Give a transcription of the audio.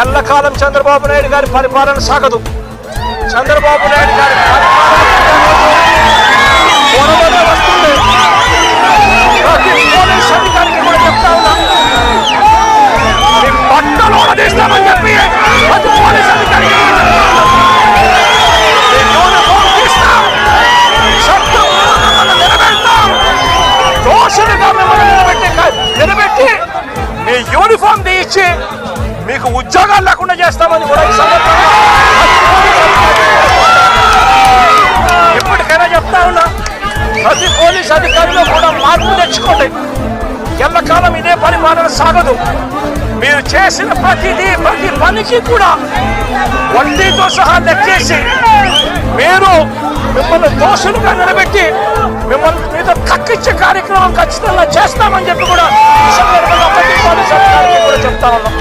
ఎల్లకాలం చంద్రబాబు నాయుడు గారి పరిపాలన సాగదు. చంద్రబాబు నాయుడు గారి పరిపాలన వస్తుంది. ప్రతి పోలీస్ అధికారికి కూడా చెప్తా ఉన్నా, బట్టలు తీస్తామని చెప్పి ప్రతి పోలీస్ అధికారికి దోషులుగా మిమ్మల్ని నిలబెట్టి మీ యూనిఫామ్ తీయించి మీకు ఉద్యోగాలు లేకుండా చేస్తామని కూడా ఈ సందర్భంగా ఇప్పటికైనా చెప్తా ఉన్నా, ప్రతి పోలీస్ అధికారిలో కూడా మార్పు తెచ్చుకోండి. ఎల్లకాలం ఇదే పరిపాలన సాగదు. మీరు చేసిన ప్రతి పనికి కూడా వడ్డీతో సహా లెక్కేసి మీరు మిమ్మల్ని దోషులుగా నిలబెట్టి మిమ్మల్ని మీద కక్కించే కార్యక్రమం ఖచ్చితంగా చేస్తామని చెప్పి కూడా ఈ సందర్భంగా ప్రతి పోలీస్ అధికారికి కూడా చెప్తా ఉన్నాం.